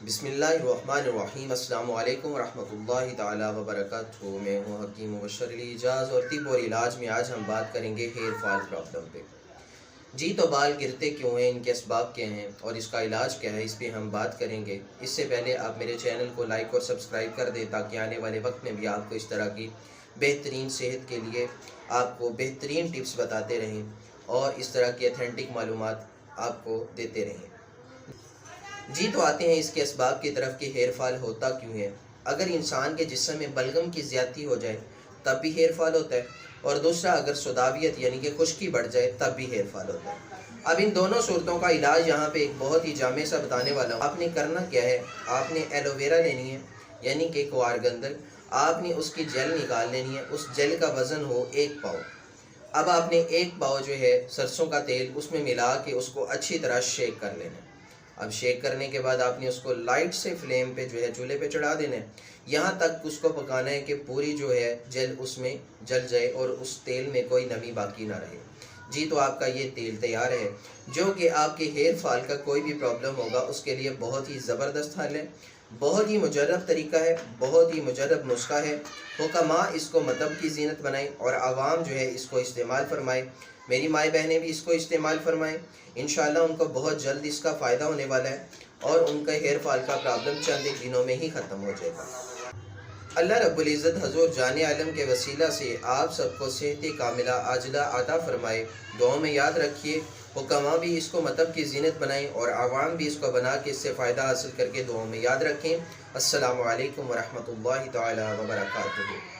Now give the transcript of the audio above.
بسم اللہ الرحمن الرحیم۔ السلام علیکم ورحمۃ اللہ تعالی وبرکاتہ۔ میں ہوں حکیم مبشر علی اعجاز اور طب اور علاج میں آج ہم بات کریں گے ہیئر فال پرابلم پہ۔ جی تو بال گرتے کیوں ہیں، ان کے اسباب کیا ہیں اور اس کا علاج کیا ہے، اس پہ ہم بات کریں گے۔ اس سے پہلے آپ میرے چینل کو لائک اور سبسکرائب کر دیں تاکہ آنے والے وقت میں بھی آپ کو اس طرح کی بہترین صحت کے لیے آپ کو بہترین ٹپس بتاتے رہیں اور اس طرح کی اتھینٹک معلومات آپ کو دیتے رہیں۔ جی تو آتے ہیں اس کے اسباب کی طرف کہ ہیئر فال ہوتا کیوں ہے۔ اگر انسان کے جسم میں بلغم کی زیادتی ہو جائے تب بھی ہیئر فال ہوتا ہے، اور دوسرا اگر سداویت یعنی کہ خشکی بڑھ جائے تب بھی ہیئر فال ہوتا ہے۔ اب ان دونوں صورتوں کا علاج یہاں پہ ایک بہت ہی جامع سا بتانے والا ہوں۔ آپ نے کرنا کیا ہے، آپ نے ایلو ویرا لینی ہے یعنی کہ کوار گندل، آپ نے اس کی جیل نکال لینی ہے۔ اس جیل کا وزن ہو 1 پاؤ۔ اب آپ نے 1 پاؤ جو ہے سرسوں کا تیل اس میں ملا کے اس کو اچھی طرح شیک کر لینا ہے۔ اب شیک کرنے کے بعد آپ نے اس کو لائٹ سے فلیم پہ جو ہے چولہے پہ چڑھا دینا ہے، یہاں تک اس کو پکانا ہے کہ پوری جو ہے جل اس میں جل جائے اور اس تیل میں کوئی نمی باقی نہ رہے۔ جی تو آپ کا یہ تیل تیار ہے، جو کہ آپ کے ہیئر فال کا کوئی بھی پرابلم ہوگا اس کے لیے بہت ہی زبردست حل ہے، بہت ہی مجرب طریقہ ہے، بہت ہی مجرب نسخہ ہے۔ حکماء اس کو مذہب کی زینت بنائیں اور عوام جو ہے اس کو استعمال فرمائے۔ میری مائیں بہنیں بھی اس کو استعمال فرمائیں، انشاءاللہ ان کو بہت جلد اس کا فائدہ ہونے والا ہے اور ان کا ہیئر فال کا پرابلم چند ایک دنوں میں ہی ختم ہو جائے گا۔ اللہ رب العزت حضور جان عالم کے وسیلہ سے آپ سب کو صحت کاملہ عاجلہ عطا فرمائے۔ دعاؤں میں یاد رکھیے، حکماء بھی اس کو مذہب کی زینت بنائیں اور عوام بھی اس کو بنا کے اس سے فائدہ حاصل کر کے دعاؤں میں یاد رکھیں۔ السلام علیکم ورحمۃ اللہ تعالی وبرکاتہ۔